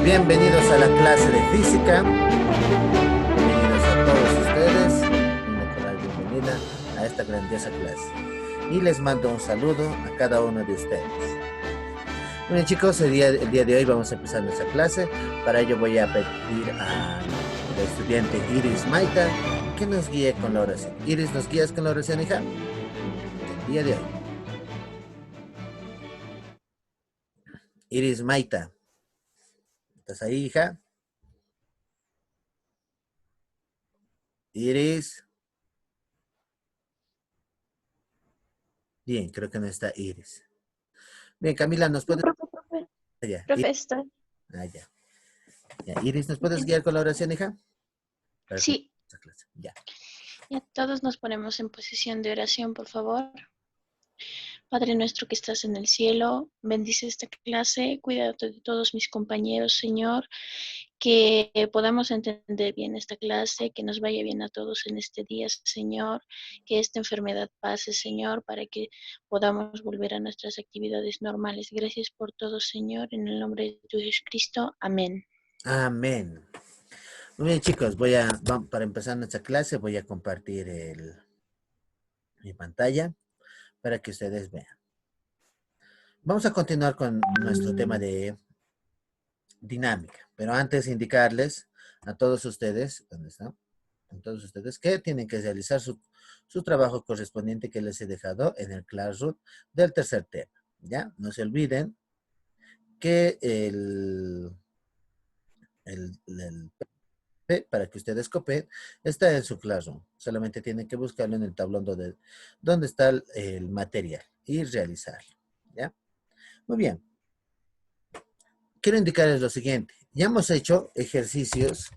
Bienvenidos a la clase de física. Bienvenidos a todos ustedes. Una cordial bienvenida a esta grandiosa clase. Y les mando un saludo a cada uno de ustedes. Bien chicos, el día de hoy vamos a empezar nuestra clase. Para ello voy a pedir a la estudiante Iris Maita que nos guíe con la oración. Iris, ¿nos guías con la oración, hija? El día de hoy. Iris Maita. ¿Estás ahí, hija? Iris. Bien, creo que no está Iris. Bien, Camila, ¿nos No, puedes... profe. Ah, ya. Profe, está. Ya. Ya. Iris, ¿nos puedes guiar con la oración, hija? Para Sí, comenzar esta clase. Ya. ya todos nos ponemos en posición de oración, por favor. Padre nuestro que estás en el cielo, bendice esta clase, cuida de todos mis compañeros, Señor, que podamos entender bien esta clase, que nos vaya bien a todos en este día, Señor, que esta enfermedad pase, Señor, para que podamos volver a nuestras actividades normales. Gracias por todo, Señor, en el nombre de tu Jesucristo. Amén. Amén. Muy bien, chicos, para empezar nuestra clase, voy a compartir mi pantalla para que ustedes vean. Vamos a continuar con nuestro tema de dinámica, pero antes indicarles a todos ustedes, ¿dónde están? A todos ustedes que tienen que realizar su trabajo correspondiente que les he dejado en el Classroom del tercer tema, ¿ya? No se olviden que el para que ustedes copien, está en su Classroom. Solamente tienen que buscarlo en el tablón donde está el material y realizarlo. ¿Ya? Muy bien. Quiero indicarles lo siguiente. Ya hemos hecho ejercicios.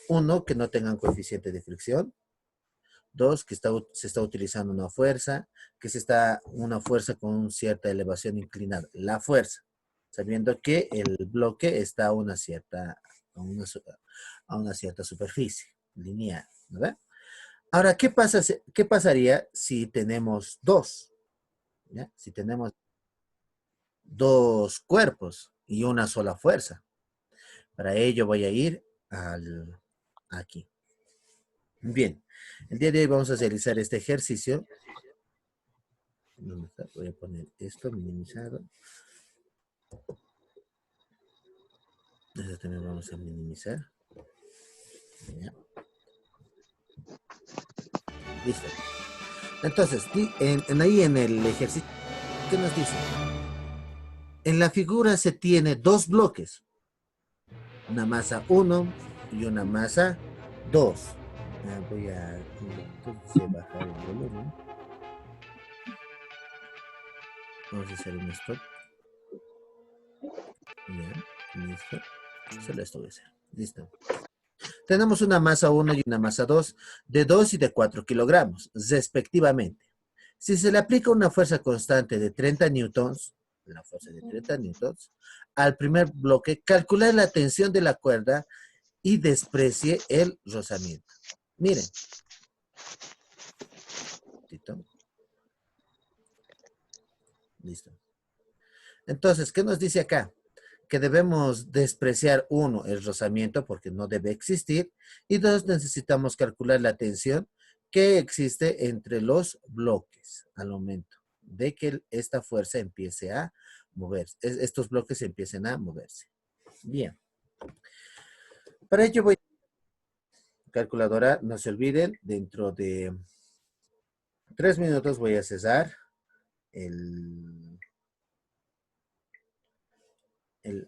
Uno, que no tengan coeficiente de fricción. Dos, que se está utilizando una fuerza, una fuerza con cierta elevación inclinada. La fuerza, sabiendo que el bloque está a una cierta superficie lineal, ¿verdad? Ahora, ¿qué pasaría si tenemos dos? ¿Ya? Si tenemos dos cuerpos y una sola fuerza. Para ello voy a ir aquí. Bien, el día de hoy vamos a realizar este ejercicio. ¿Dónde está? Voy a poner esto minimizado. Eso también vamos a minimizar. ¿Ya? Listo. Entonces, ahí en el ejercicio, ¿qué nos dice? En la figura se tiene dos bloques, una masa 1 y una masa 2. Voy a entonces, bajar el volumen. Vamos a hacer un stop. Ya, listo. Solo esto voy a hacer. Listo. Tenemos una masa 1 y una masa 2 de 2 y de 4 kilogramos, respectivamente. Si se le aplica una fuerza constante de 30 newtons, la fuerza de 30 newtons, al primer bloque, calcular la tensión de la cuerda y desprecie el rozamiento. Miren. Listo. Entonces, ¿qué nos dice acá? Que debemos despreciar, uno, el rozamiento porque no debe existir, y dos, necesitamos calcular la tensión que existe entre los bloques al momento de que esta fuerza empiece a moverse, estos bloques empiecen a moverse. Bien. Para ello voy a calculadora, no se olviden, dentro de 3 minutos voy a cesar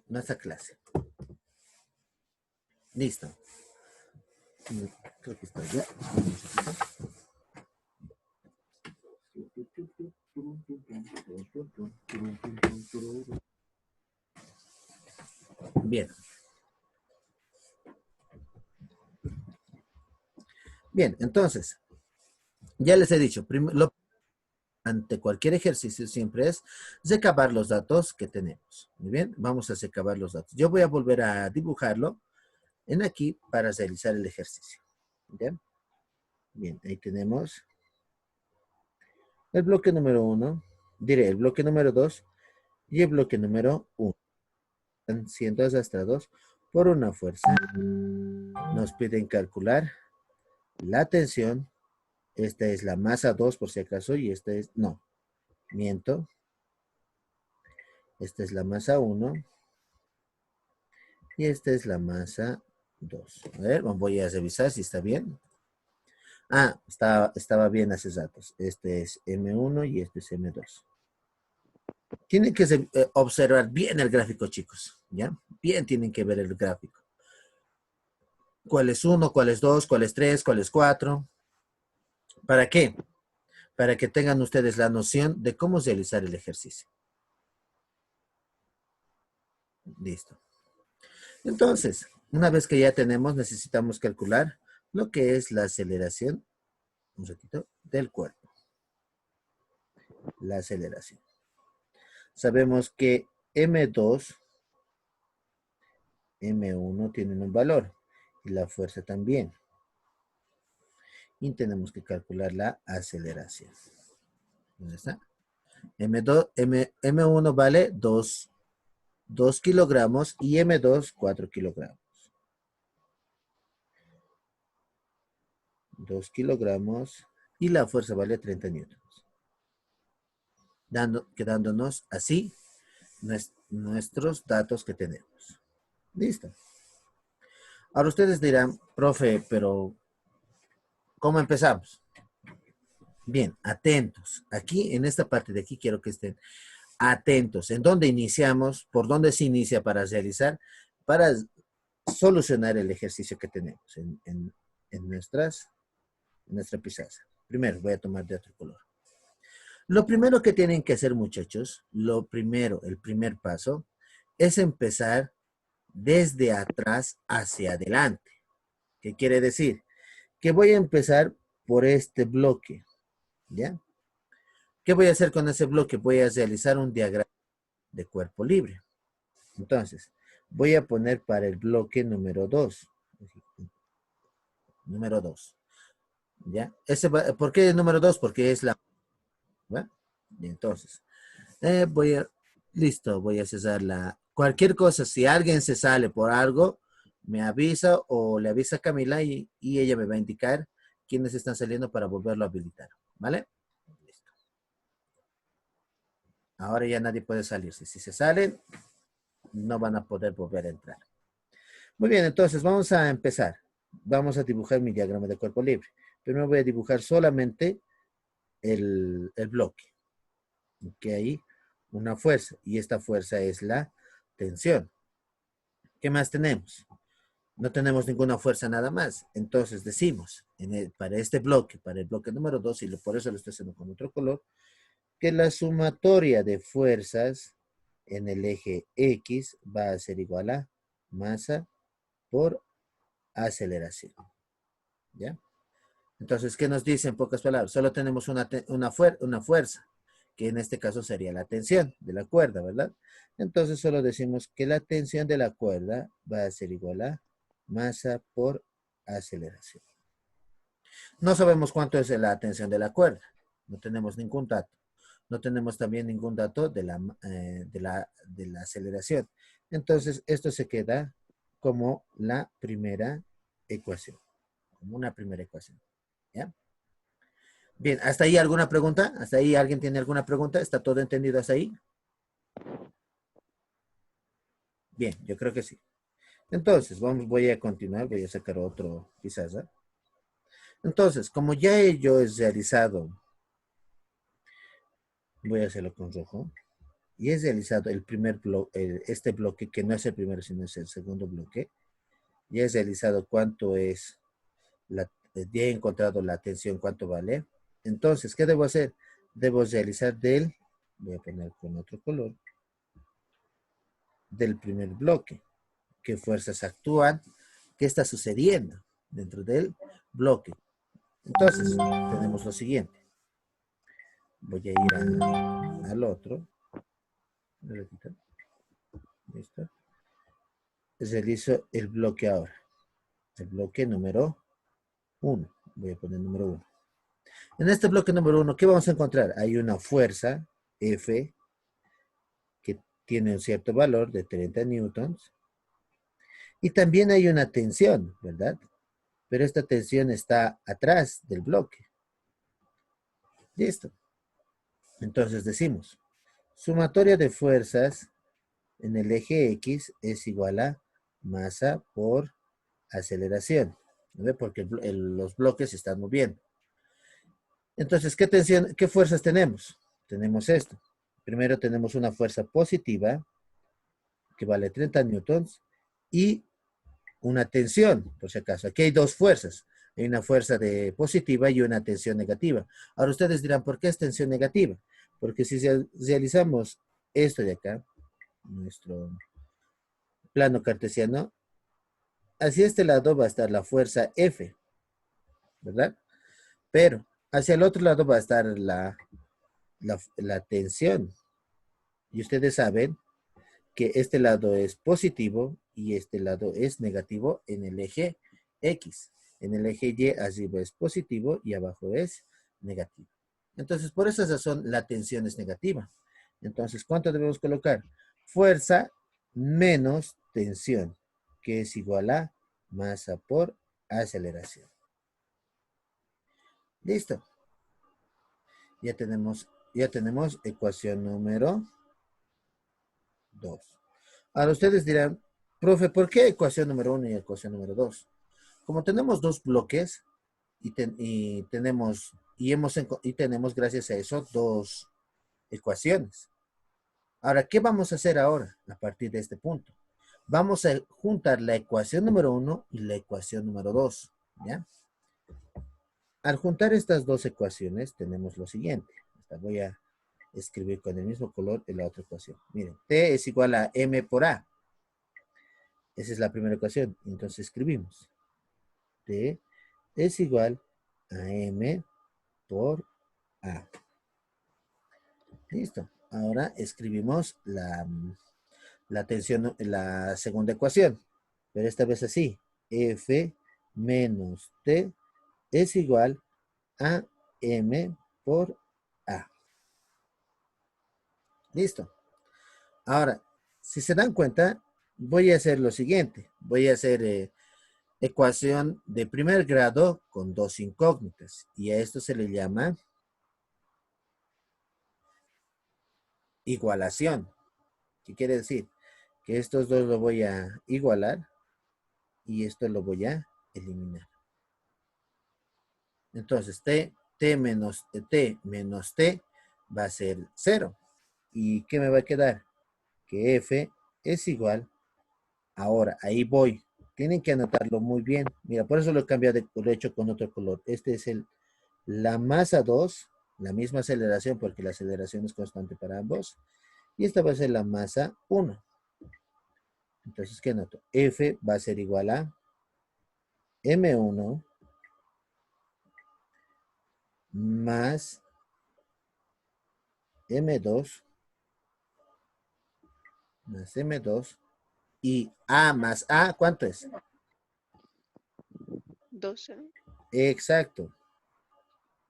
nuestra clase. Listo. Creo que está ya. Bien. Bien, entonces, ya les he dicho, ante cualquier ejercicio siempre es recabar los datos que tenemos. Muy bien, vamos a recabar los datos. Yo voy a volver a dibujarlo en aquí para realizar el ejercicio. ¿Bien? Bien, ahí tenemos el bloque número 1, diré el bloque número 2 y el bloque número 1. Están siendo arrastrados por una fuerza. Nos piden calcular la tensión. Esta es la masa 2 por si acaso y esta es, no, miento. Esta es la masa 1 y esta es la masa 2. A ver, voy a revisar si está bien. Ah, estaba bien hace datos. Este es M1 y este es M2. Tienen que observar bien el gráfico, chicos, ¿ya? Bien tienen que ver el gráfico. ¿Cuál es 1, cuál es 2, cuál es 3, cuál es 4? ¿Para qué? Para que tengan ustedes la noción de cómo realizar el ejercicio. Listo. Entonces, una vez que ya tenemos, necesitamos calcular lo que es la aceleración, un ratito, del cuerpo. La aceleración. Sabemos que M2, M1 tienen un valor y la fuerza también. Y tenemos que calcular la aceleración. ¿Dónde está? M1 vale 2 kilogramos y M2 4 kilogramos. 2 kilogramos y la fuerza vale 30 newtons. Quedándonos así nuestros datos que tenemos. Listo. Ahora ustedes dirán, profe, pero ¿cómo empezamos? Bien, atentos. Aquí, en esta parte de aquí, quiero que estén atentos. ¿En dónde iniciamos? ¿Por dónde se inicia para realizar? Para solucionar el ejercicio que tenemos en nuestra pizarra. Primero, voy a tomar de otro color. Lo primero que tienen que hacer, muchachos, el primer paso, es empezar desde atrás hacia adelante. ¿Qué quiere decir? Que voy a empezar por este bloque, ¿ya? ¿Qué voy a hacer con ese bloque? Voy a realizar un diagrama de cuerpo libre. Entonces, voy a poner para el bloque número 2. Número 2. ¿Ya? ¿Por qué el número 2? Porque es la... ¿va? Y entonces, listo, voy a cesar cualquier cosa, si alguien se sale por algo, me avisa o le avisa a Camila y ella me va a indicar quiénes están saliendo para volverlo a habilitar, ¿vale? Listo. Ahora ya nadie puede salirse. Si se salen, no van a poder volver a entrar. Muy bien, entonces vamos a empezar. Vamos a dibujar mi diagrama de cuerpo libre. Primero voy a dibujar solamente el bloque. Que hay una fuerza y esta fuerza es la tensión. ¿Qué más tenemos? No tenemos ninguna fuerza nada más. Entonces decimos para este bloque, para el bloque número 2, y por eso lo estoy haciendo con otro color, que la sumatoria de fuerzas en el eje X va a ser igual a masa por aceleración. ¿Ya? Entonces, ¿qué nos dice en pocas palabras? Solo tenemos una fuerza, que en este caso sería la tensión de la cuerda, ¿verdad? Entonces, solo decimos que la tensión de la cuerda va a ser igual a masa por aceleración. No sabemos cuánto es la tensión de la cuerda. No tenemos ningún dato. No tenemos también ningún dato de la aceleración. Entonces, esto se queda como la primera ecuación. Como una primera ecuación. ¿Ya? Bien, ¿hasta ahí alguna pregunta? ¿Hasta ahí alguien tiene alguna pregunta? ¿Está todo entendido hasta ahí? Bien, yo creo que sí. Entonces, voy a continuar, voy a sacar otro quizás. Entonces, como ya yo he realizado, voy a hacerlo con rojo, y he realizado el primer bloque, este bloque, que no es el primero, sino es el segundo bloque, ya he realizado cuánto es, ya he encontrado la tensión, cuánto vale. Entonces, ¿qué debo hacer? Debo realizar voy a poner con otro color, del primer bloque. ¿Qué fuerzas actúan? ¿Qué está sucediendo dentro del bloque? Entonces, tenemos lo siguiente. Voy a ir al otro. ¿Listo? Realizo el bloque ahora. El bloque número 1. Voy a poner número 1. En este bloque número 1, ¿qué vamos a encontrar? Hay una fuerza F que tiene un cierto valor de 30 newtons Y también hay una tensión, ¿verdad? Pero esta tensión está atrás del bloque. Listo. Entonces decimos, sumatoria de fuerzas en el eje X es igual a masa por aceleración. ¿No? Porque los bloques se están moviendo. Entonces, ¿qué tensión, qué fuerzas tenemos? Tenemos esto. Primero tenemos una fuerza positiva que vale 30 newtons y una tensión, por si acaso. Aquí hay dos fuerzas. Hay una fuerza de positiva y una tensión negativa. Ahora ustedes dirán, ¿por qué es tensión negativa? Porque si realizamos esto de acá, nuestro plano cartesiano, hacia este lado va a estar la fuerza F, ¿verdad? Pero hacia el otro lado va a estar la tensión. Y ustedes saben que este lado es positivo y este lado es negativo en el eje X. En el eje Y arriba es positivo y abajo es negativo. Entonces, por esa razón, la tensión es negativa. Entonces, ¿cuánto debemos colocar? Fuerza menos tensión, que es igual a masa por aceleración. Listo. Ya tenemos ecuación número 2. Ahora ustedes dirán, profe, ¿por qué ecuación número 1 y ecuación número 2? Como tenemos dos bloques y tenemos gracias a eso dos ecuaciones. Ahora, ¿qué vamos a hacer ahora a partir de este punto? Vamos a juntar la ecuación número 1 y la ecuación número 2, ¿ya? Al juntar estas dos ecuaciones tenemos lo siguiente. Voy a escribir con el mismo color en la otra ecuación. Miren, T es igual a M por A. Esa es la primera ecuación. Entonces escribimos. T es igual a M por A. Listo. Ahora escribimos la tensión, la segunda ecuación. Pero esta vez así. F menos T es igual a M por A. Listo. Ahora, si se dan cuenta, voy a hacer lo siguiente. Voy a hacer ecuación de primer grado con dos incógnitas. Y a esto se le llama igualación. ¿Qué quiere decir? Que estos dos lo voy a igualar y esto lo voy a eliminar. Entonces, t menos t va a ser 0. ¿Y qué me va a quedar? Que f es igual. Ahora, ahí voy. Tienen que anotarlo muy bien. Mira, por eso lo he cambiado, lo he hecho con otro color. Este es la masa 2, la misma aceleración, porque la aceleración es constante para ambos. Y esta va a ser la masa 1. Entonces, ¿qué anoto? F va a ser igual a M1 más M2 más M2 y A más A, ¿cuánto es? 12. Exacto.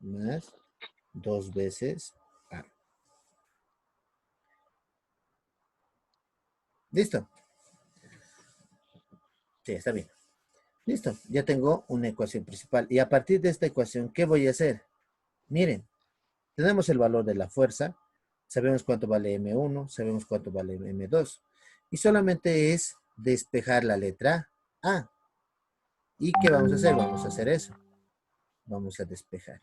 Más 2 veces A. ¿Listo? Sí, está bien. Listo, ya tengo una ecuación principal. Y a partir de esta ecuación, ¿qué voy a hacer? Miren, tenemos el valor de la fuerza, sabemos cuánto vale M1, sabemos cuánto vale M2. Y solamente es despejar la letra A. ¿Y qué vamos a hacer? Vamos a hacer eso. Vamos a despejar.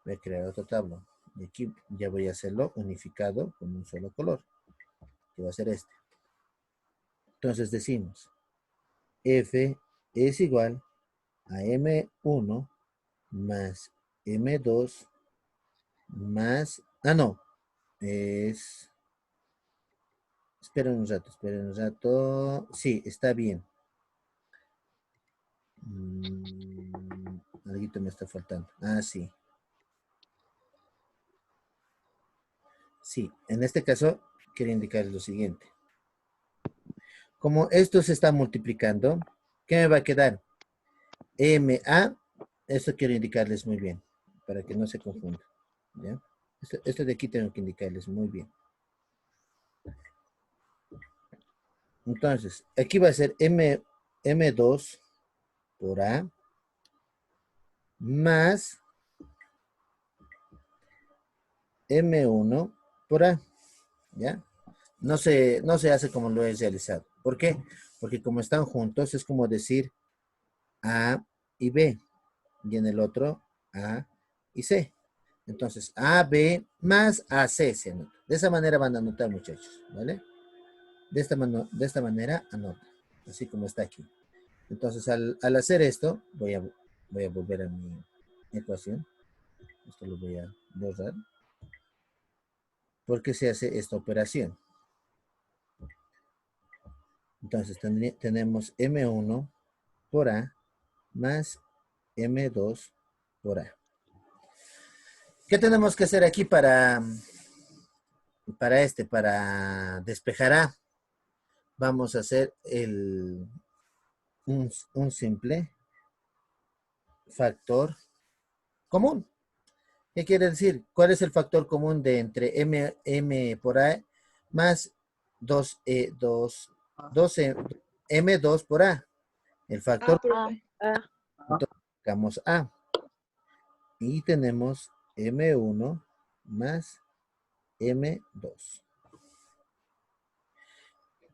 Voy a crear otro tablón. Y aquí ya voy a hacerlo unificado con un solo color, que va a ser este. Entonces decimos, F es igual a M1 más M2 más, no, es, esperen un rato, sí, está bien. Algo me está faltando, sí. Sí, en este caso quiero indicar lo siguiente. Como esto se está multiplicando, ¿qué me va a quedar? MA, esto quiero indicarles muy bien, para que no se confunda. ¿Ya? Esto de aquí tengo que indicarles muy bien. Entonces, aquí va a ser M2 por A más M1 por A, ¿ya? No se hace como lo he realizado. ¿Por qué? Porque como están juntos, es como decir A y B, y en el otro A y C. Entonces, AB más AC se anota. De esa manera van a anotar, muchachos, ¿vale? De esta manera anota, así como está aquí. Entonces, al hacer esto, voy a volver a mi ecuación. Esto lo voy a borrar. ¿Por qué se hace esta operación? Entonces, tenemos M1 por A más M2 por A. ¿Qué tenemos que hacer aquí para despejar A? Vamos a hacer un simple factor común. ¿Qué quiere decir? ¿Cuál es el factor común de entre M por A más 2 M2 por A? El factor, Ah, profe. entonces, sacamos A y tenemos M1 más M2.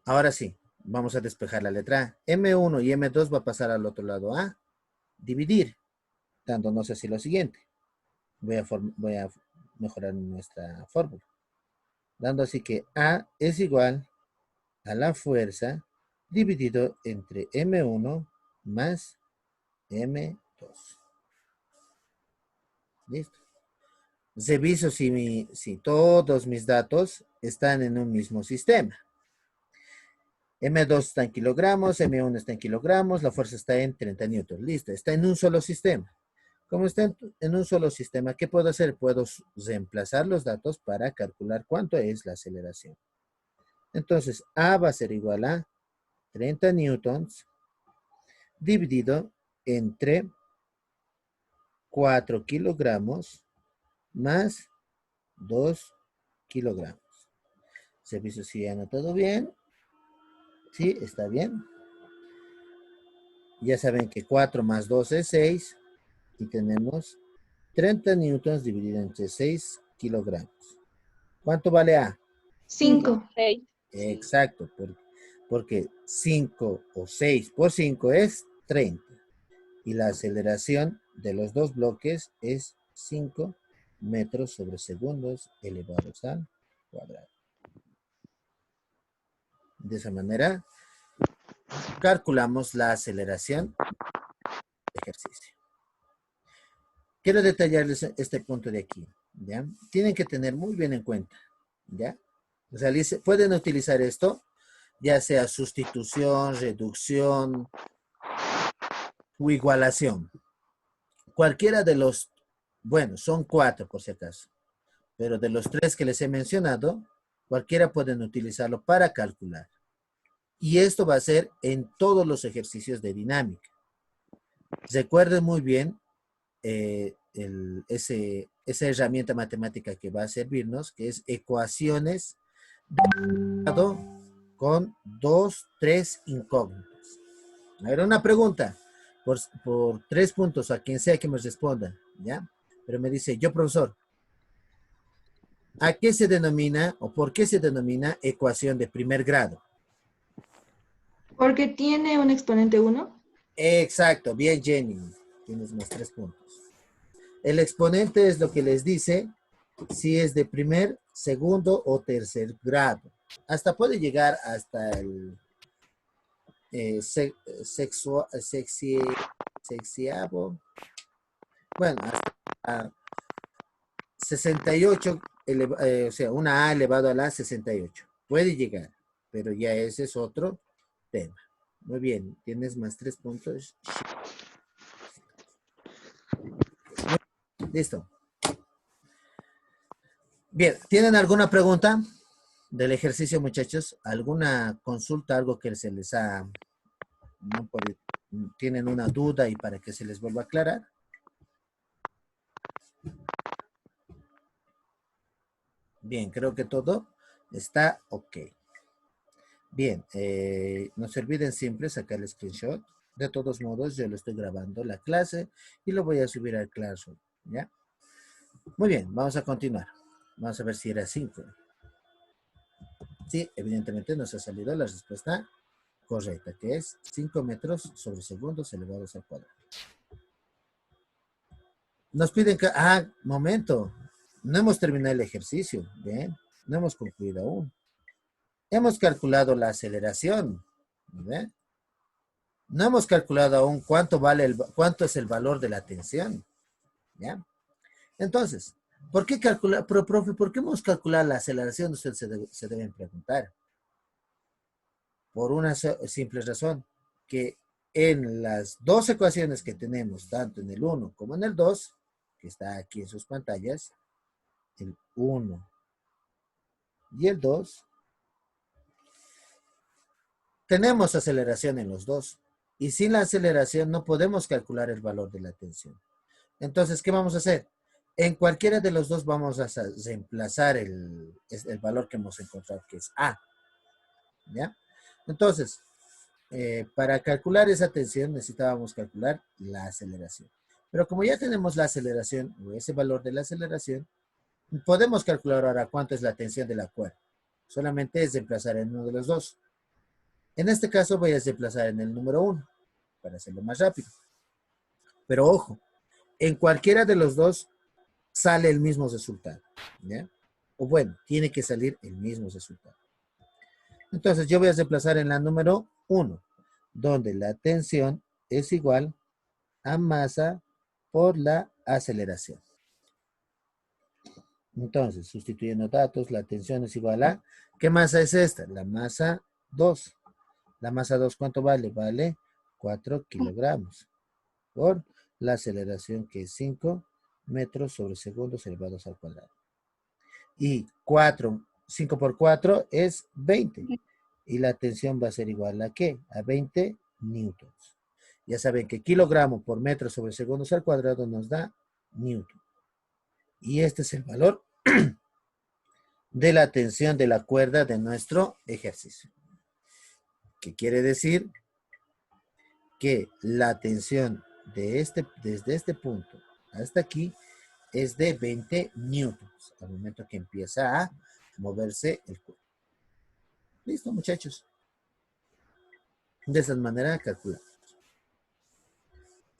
Ahora sí, vamos a despejar la letra A. M1 y M2 va a pasar al otro lado A. Dividir, dándonos así lo siguiente. Voy a mejorar nuestra fórmula. Dando así que A es igual a la fuerza dividido entre M1 más M2. Listo. Reviso si todos mis datos están en un mismo sistema. M2 está en kilogramos, M1 está en kilogramos, la fuerza está en 30 newtons. Listo, está en un solo sistema. Como está en un solo sistema, ¿qué puedo hacer? Puedo reemplazar los datos para calcular cuánto es la aceleración. Entonces, A va a ser igual a 30 newtons dividido entre 4 kilogramos más 2 kilogramos. Servicio si he anotado bien. Sí, está bien. Ya saben que 4 más 2 es 6 y tenemos 30 newtons dividido entre 6 kilogramos. ¿Cuánto vale A? 5. 6. Exacto, porque 5 o 6 por 5 es 30. Y la aceleración de los dos bloques es 5 metros sobre segundos elevados al cuadrado. De esa manera, calculamos la aceleración de ejercicio. Quiero detallarles este punto de aquí, ¿ya? Tienen que tener muy bien en cuenta, ¿ya? O sea, pueden utilizar esto, ya sea sustitución, reducción o igualación. Cualquiera de los, bueno, son 4 por si acaso, pero de los 3 que les he mencionado, cualquiera pueden utilizarlo para calcular. Y esto va a ser en todos los ejercicios de dinámica. Recuerden muy bien esa herramienta matemática que va a servirnos, que es ecuaciones con 2, 3 incógnitas. A ver, una pregunta por 3 puntos a quien sea que me responda, ¿ya? Pero me dice, yo profesor, ¿a qué se denomina o por qué se denomina ecuación de primer grado? Porque tiene un exponente 1. Exacto, bien Jenny, tienes más 3 puntos. El exponente es lo que les dice si es de primer, segundo o tercer grado. Hasta puede llegar hasta el sexiavo, bueno, hasta 68, o sea, una A elevado a la 68. Puede llegar, pero ya ese es otro tema. Muy bien, tienes más 3 puntos. Listo. Bien, ¿tienen alguna pregunta del ejercicio, muchachos? ¿Alguna consulta, algo que se les ha, no puede, tienen una duda y para que se les vuelva a aclarar? Bien, creo que todo está ok. Bien, no se olviden siempre sacar el screenshot. De todos modos, yo lo estoy grabando la clase y lo voy a subir al Classroom, ¿ya? Muy bien, vamos a continuar. Vamos a ver si era 5. Sí, evidentemente nos ha salido la respuesta correcta, que es 5 metros sobre segundos elevados al cuadrado. Nos piden que... Ah, momento. No hemos terminado el ejercicio. Bien, no hemos concluido aún. Hemos calculado la aceleración. ¿Ve? No hemos calculado aún cuánto es el valor de la tensión. ¿Ya? Entonces, ¿por qué calcular? Pero, profe, ¿por qué hemos calculado la aceleración? Ustedes se deben preguntar. Por una simple razón, que en las dos ecuaciones que tenemos, tanto en el 1 como en el 2, que está aquí en sus pantallas, el 1 y el 2, tenemos aceleración en los dos. Y sin la aceleración no podemos calcular el valor de la tensión. Entonces, ¿qué vamos a hacer? En cualquiera de los dos vamos a reemplazar el valor que hemos encontrado, que es A. ¿Ya? Entonces, para calcular esa tensión necesitábamos calcular la aceleración. Pero como ya tenemos la aceleración, o ese valor de la aceleración, podemos calcular ahora cuánto es la tensión de la cuerda. Solamente es reemplazar en uno de los dos. En este caso voy a reemplazar en el número 1, para hacerlo más rápido. Pero ojo, en cualquiera de los dos sale el mismo resultado. ¿Ya? O bueno, tiene que salir el mismo resultado. Entonces yo voy a reemplazar en la número 1, donde la tensión es igual a masa por la aceleración. Entonces, sustituyendo datos, la tensión es igual a... ¿Qué masa es esta? La masa 2. La masa 2, ¿cuánto vale? Vale 4 kilogramos. Por la aceleración, que es 5 metros sobre segundos elevados al cuadrado. Y 5 por 4 es 20. Y la tensión va a ser igual a ¿qué? A 20 newtons. Ya saben que kilogramo por metro sobre segundos al cuadrado nos da newton. Y este es el valor de la tensión de la cuerda de nuestro ejercicio. ¿Qué quiere decir? Que la tensión desde este punto hasta aquí es de 20 newtons al momento que empieza a moverse el cuerpo. Listo, muchachos. De esa manera calculamos.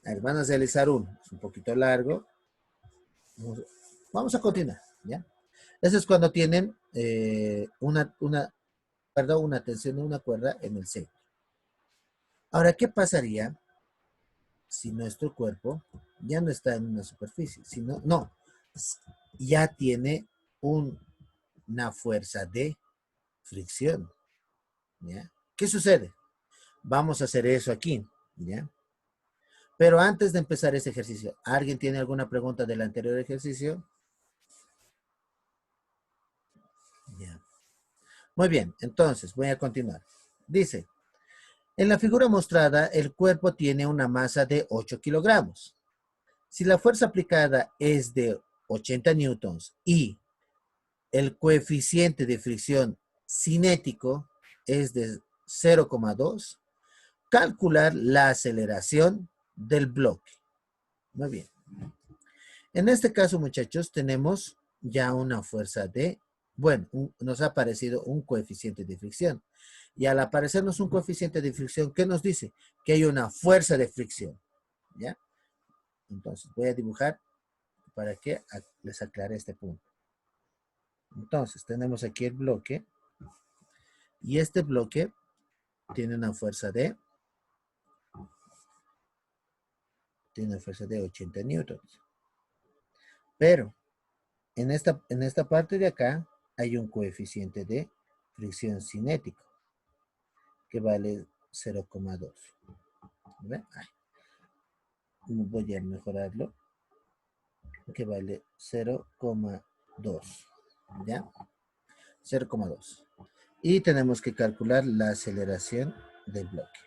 A ver, van a realizar uno. Es un poquito largo. Vamos a continuar, ¿ya? Eso es cuando tienen una tensión de una cuerda en el centro. Ahora, ¿qué pasaría si nuestro cuerpo ya no está en una superficie? Sino, no, ya tiene una fuerza de fricción, ¿ya? ¿Qué sucede? Vamos a hacer eso aquí, ¿ya? Pero antes de empezar ese ejercicio, ¿alguien tiene alguna pregunta del anterior ejercicio? Ya. Muy bien, entonces voy a continuar. Dice, en la figura mostrada, el cuerpo tiene una masa de 8 kilogramos. Si la fuerza aplicada es de 80 newtons y el coeficiente de fricción cinético es de 0,2, calcular la aceleración del bloque. Muy bien. En este caso, muchachos, tenemos ya una fuerza de, bueno, nos ha aparecido un coeficiente de fricción. Y al aparecernos un coeficiente de fricción, ¿qué nos dice? Que hay una fuerza de fricción. ¿Ya? Entonces, voy a dibujar para que les aclare este punto. Entonces, tenemos aquí el bloque. Y este bloque tiene una fuerza de 80 newtons. Pero en esta parte de acá hay un coeficiente de fricción cinético que vale 0,2. Voy a mejorarlo, que vale 0,2. ¿Ya? 0,2. Y tenemos que calcular la aceleración del bloque.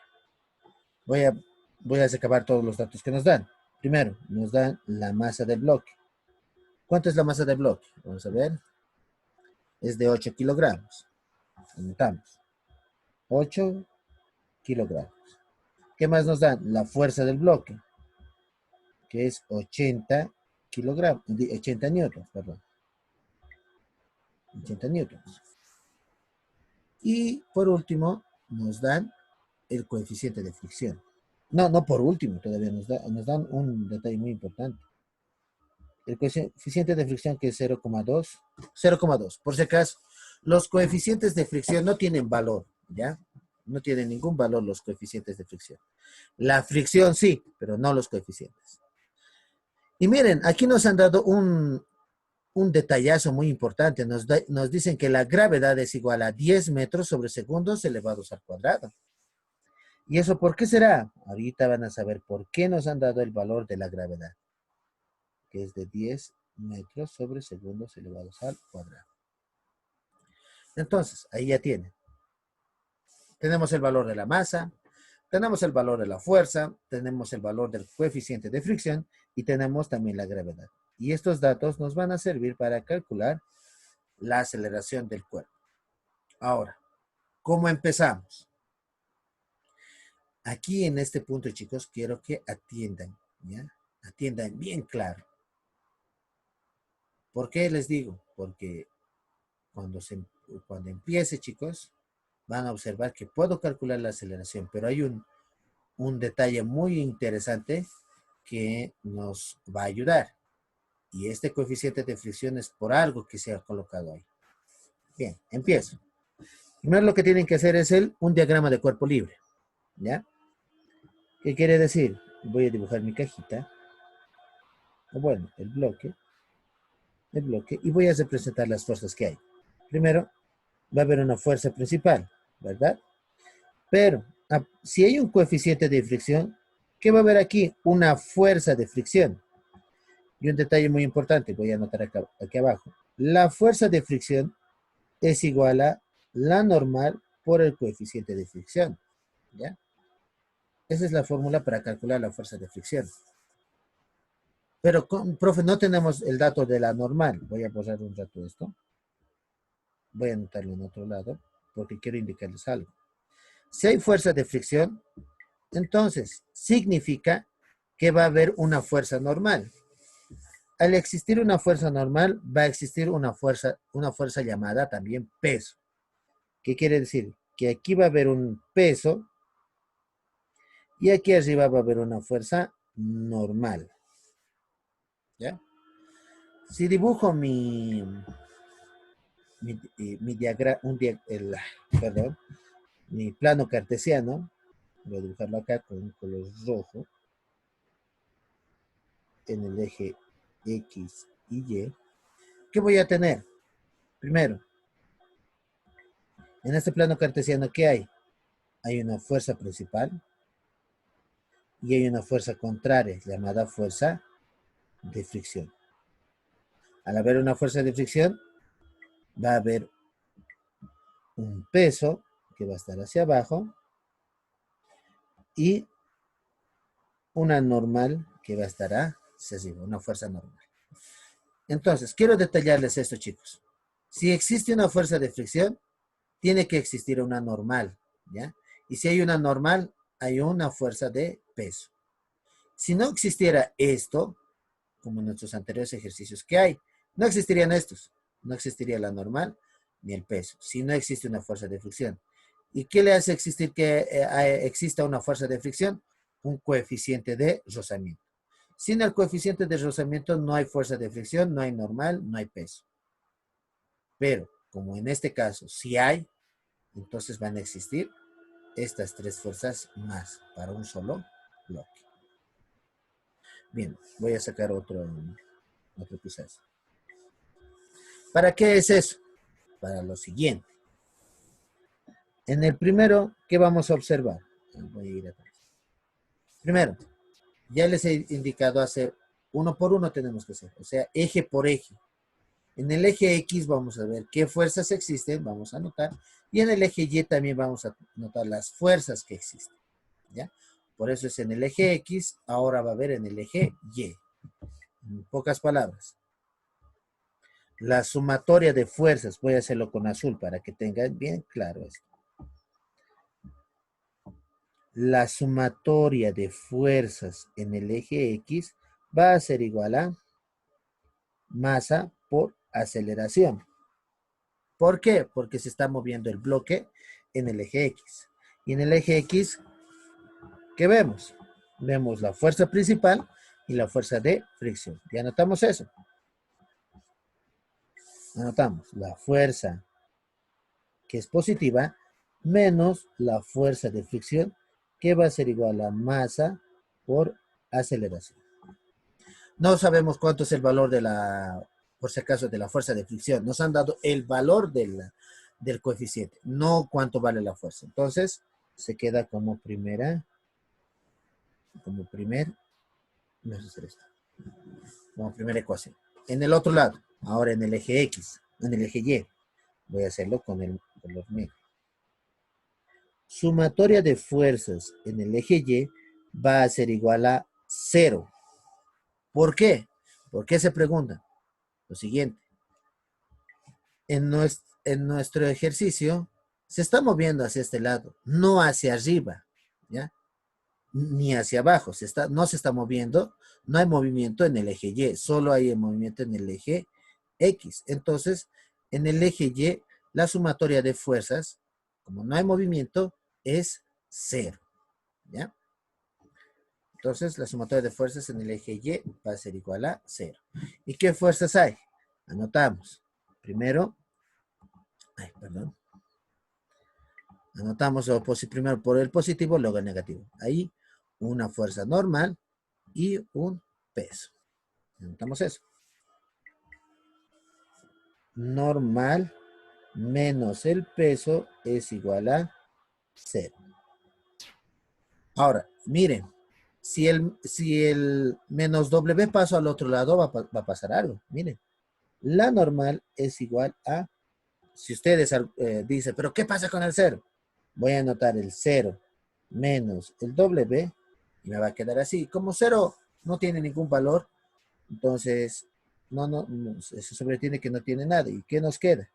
Voy a recabar todos los datos que nos dan. Primero, nos dan la masa del bloque. ¿Cuánto es la masa del bloque? Vamos a ver. Es de 8 kilogramos. Anotamos. 8 kilogramos. ¿Qué más nos dan? La fuerza del bloque, que es 80 kilogramos, 80 newtons, perdón. 80 newtons. Y por último, nos dan el coeficiente de fricción. No por último, todavía nos dan un detalle muy importante. El coeficiente de fricción que es 0,2. 0,2. Por si acaso, los coeficientes de fricción no tienen valor, ¿ya? No tienen ningún valor los coeficientes de fricción. La fricción sí, pero no los coeficientes. Y miren, aquí nos han dado un detallazo muy importante. Nos dicen que la gravedad es igual a 10 metros sobre segundos elevados al cuadrado. ¿Y eso por qué será? Ahorita van a saber por qué nos han dado el valor de la gravedad, que es de 10 metros sobre segundos elevados al cuadrado. Entonces, ahí ya tienen. Tenemos el valor de la masa, tenemos el valor de la fuerza, tenemos el valor del coeficiente de fricción y tenemos también la gravedad. Y estos datos nos van a servir para calcular la aceleración del cuerpo. Ahora, ¿cómo empezamos? Aquí en este punto, chicos, quiero que atiendan, ¿ya? Atiendan bien claro. ¿Por qué les digo? Porque cuando empiece, chicos, van a observar que puedo calcular la aceleración, pero hay un detalle muy interesante que nos va a ayudar. Y este coeficiente de fricción es por algo que se ha colocado ahí. Bien, empiezo. Primero lo que tienen que hacer es un diagrama de cuerpo libre, ¿ya? ¿Qué quiere decir? Voy a dibujar mi cajita, o bueno, el bloque, y voy a representar las fuerzas que hay. Primero, va a haber una fuerza principal, ¿verdad? Pero si hay un coeficiente de fricción, ¿qué va a haber aquí? Una fuerza de fricción. Y un detalle muy importante, voy a anotar acá, aquí abajo. La fuerza de fricción es igual a la normal por el coeficiente de fricción, ¿ya? Esa es la fórmula para calcular la fuerza de fricción. Pero, profe, no tenemos el dato de la normal. Voy a borrar un rato esto. Voy a anotarlo en otro lado porque quiero indicarles algo. Si hay fuerza de fricción, entonces significa que va a haber una fuerza normal. Al existir una fuerza normal, va a existir una fuerza llamada también peso. ¿Qué quiere decir? Que aquí va a haber un peso y aquí arriba va a haber una fuerza normal. ¿Ya? Si dibujo mi plano cartesiano, voy a dibujarlo acá con un color rojo, en el eje X y Y, ¿qué voy a tener? Primero, en este plano cartesiano, ¿qué hay? Hay una fuerza principal y hay una fuerza contraria, llamada fuerza de fricción. Al haber una fuerza de fricción, va a haber un peso que va a estar hacia abajo y una normal que va a estar hacia arriba, una fuerza normal. Entonces, quiero detallarles esto, chicos. Si existe una fuerza de fricción, tiene que existir una normal, ¿ya? Y si hay una normal, hay una fuerza de peso. Si no existiera esto, como en nuestros anteriores ejercicios, ¿qué hay? No existirían estos. No existiría la normal ni el peso, si no existe una fuerza de fricción. ¿Y qué le hace existir que exista una fuerza de fricción? Un coeficiente de rozamiento. Sin el coeficiente de rozamiento no hay fuerza de fricción, no hay normal, no hay peso. Pero, como en este caso sí hay, entonces van a existir estas tres fuerzas más para un solo bloque. Bien, voy a sacar otro pizazo. ¿Para qué es eso? Para lo siguiente. En el primero, ¿qué vamos a observar? Voy a ir atrás. Primero, ya les he indicado hacer uno por uno tenemos que hacer, o sea, eje por eje. En el eje X vamos a ver qué fuerzas existen, vamos a anotar, y en el eje Y también vamos a notar las fuerzas que existen, ¿ya? Por eso es en el eje X, ahora va a haber en el eje Y. En pocas palabras, la sumatoria de fuerzas, voy a hacerlo con azul para que tengan bien claro esto. la sumatoria de fuerzas en el eje X va a ser igual a masa por aceleración. ¿Por qué? Porque se está moviendo el bloque en el eje X. Y en el eje X, ¿qué vemos? Vemos la fuerza principal y la fuerza de fricción. Y anotamos eso. Anotamos la fuerza que es positiva menos la fuerza de fricción, que va a ser igual a masa por aceleración. No sabemos cuánto es el valor de la, por si acaso, de la fuerza de fricción. Nos han dado el valor del coeficiente, no cuánto vale la fuerza. Entonces, se queda como primer, no sé si esto, como primera ecuación. En el otro lado, ahora en el eje X, en el eje Y, voy a hacerlo con el color negro. Sumatoria de fuerzas en el eje Y va a ser igual a 0. ¿Por qué? ¿Por qué se pregunta? Lo siguiente. En nuestro ejercicio se está moviendo hacia este lado, no hacia arriba, ¿ya? Ni hacia abajo. No se está moviendo, no hay movimiento en el eje Y, solo hay movimiento en el eje X. Entonces, en el eje Y, la sumatoria de fuerzas, como no hay movimiento, es 0, ¿ya? Entonces, la sumatoria de fuerzas en el eje Y va a ser igual a 0. ¿Y qué fuerzas hay? Anotamos. Primero, anotamos primero por el positivo, luego el negativo. Ahí, una fuerza normal y un peso. Anotamos eso. Normal menos el peso es igual a 0. Ahora, miren, si el menos W paso al otro lado, va a pasar algo. Miren, la normal es igual a, si ustedes dicen, pero ¿qué pasa con el 0? Voy a anotar el 0 menos el W y me va a quedar así. Como 0 no tiene ningún valor, entonces se sobreentiende que no tiene nada. ¿Y qué nos queda?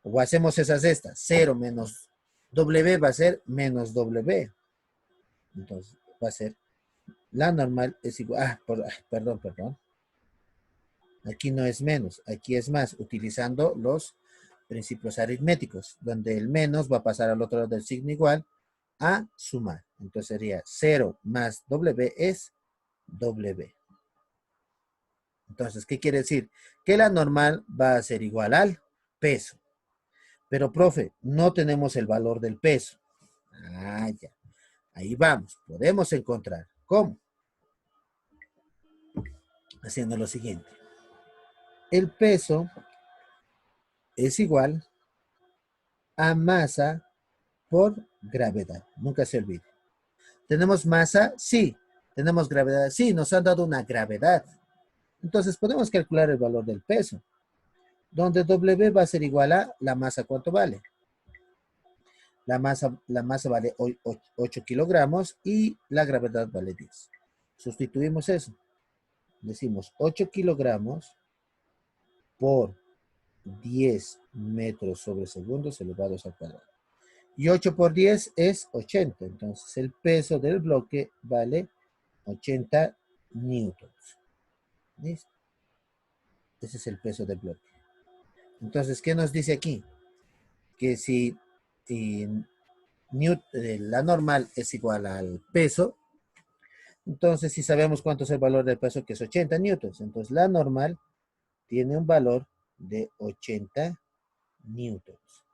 O hacemos esas estas. 0 menos W va a ser menos W. Entonces va a ser, la normal es igual, perdón. Aquí no es menos, aquí es más, utilizando los principios aritméticos, donde el menos va a pasar al otro lado del signo igual a sumar. Entonces sería 0 más W es W. Entonces, ¿qué quiere decir? Que la normal va a ser igual al peso. Pero, profe, no tenemos el valor del peso. Ah, ya. Ahí vamos. Podemos encontrar. ¿Cómo? Haciendo lo siguiente. El peso es igual a masa por gravedad. Nunca se olvide. ¿Tenemos masa? Sí. ¿Tenemos gravedad? Sí, nos han dado una gravedad. Entonces podemos calcular el valor del peso, donde W va a ser igual a la masa. ¿Cuánto vale? La masa vale 8 kilogramos y la gravedad vale 10. Sustituimos eso. Decimos 8 kilogramos por 10 metros sobre segundos elevados al cuadrado. Y 8 por 10 es 80. Entonces el peso del bloque vale 80 newtons. ¿Listo? Ese es el peso del bloque. Entonces, ¿qué nos dice aquí? Que si la normal es igual al peso, entonces si sabemos cuánto es el valor del peso, que es 80 newtons, entonces la normal tiene un valor de 80 newtons.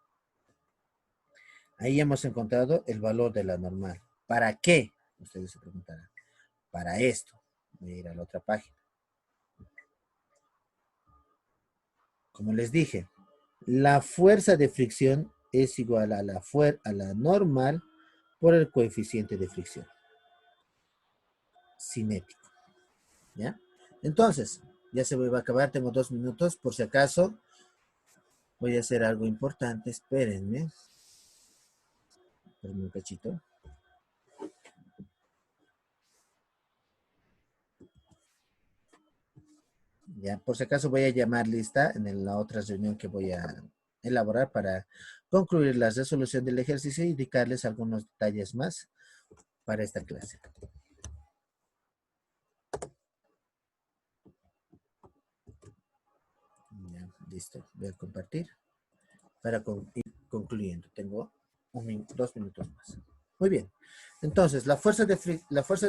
Ahí hemos encontrado el valor de la normal. ¿Para qué? Ustedes se preguntarán. Para esto. Voy a ir a la otra página. Como les dije, la fuerza de fricción es igual a la normal por el coeficiente de fricción cinético. ¿Ya? Entonces, ya se me va a acabar, tengo 2 minutos, por si acaso voy a hacer algo importante, espérenme un cachito. Ya, por si acaso voy a llamar lista en la otra reunión que voy a elaborar para concluir la resolución del ejercicio e indicarles algunos detalles más para esta clase. Ya, listo. Voy a compartir para ir concluyendo. Tengo 2 minutos más. Muy bien. Entonces, la fuerza de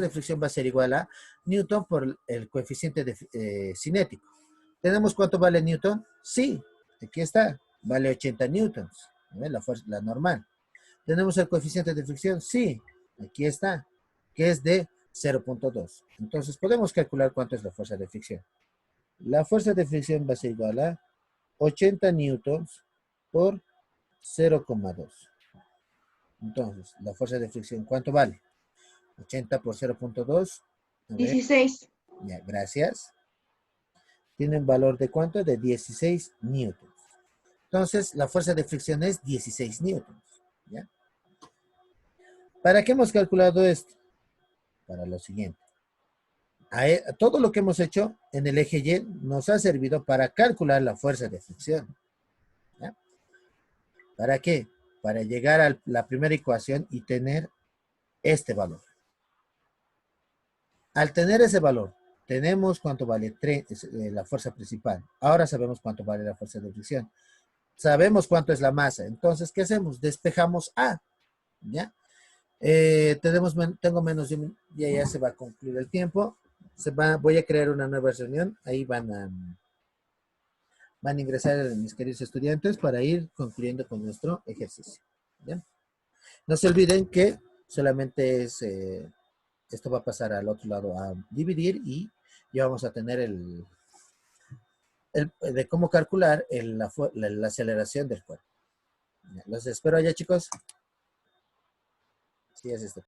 fricción va a ser igual a Newton por el coeficiente cinético. ¿Tenemos cuánto vale Newton? Sí, aquí está. Vale 80 newtons. La normal. ¿Tenemos el coeficiente de fricción? Sí, aquí está, que es de 0.2. Entonces, podemos calcular cuánto es la fuerza de fricción. La fuerza de fricción va a ser igual a 80 newtons por 0,2. Entonces, la fuerza de fricción, ¿cuánto vale? 80 por 0.2. A ver, 16. ya, gracias. Tiene un valor de ¿cuánto? De 16 newtons. Entonces, la fuerza de fricción es 16 newtons. ¿Ya? ¿Para qué hemos calculado esto? Para lo siguiente. Todo lo que hemos hecho en el eje Y nos ha servido para calcular la fuerza de fricción. ¿Ya? ¿Para qué? Para llegar a la primera ecuación y tener este valor. Al tener ese valor, tenemos cuánto vale la fuerza principal. Ahora sabemos cuánto vale la fuerza de fricción. Sabemos cuánto es la masa. Entonces, ¿qué hacemos? Despejamos A. ¿Ya? Tengo menos de ya se va a concluir el tiempo. Voy a crear una nueva reunión. Ahí van a ingresar mis queridos estudiantes para ir concluyendo con nuestro ejercicio. ¿Ya? No se olviden que solamente esto va a pasar al otro lado a dividir y ya vamos a tener de cómo calcular la aceleración del cuerpo. Los espero allá, chicos. Sí, es esto.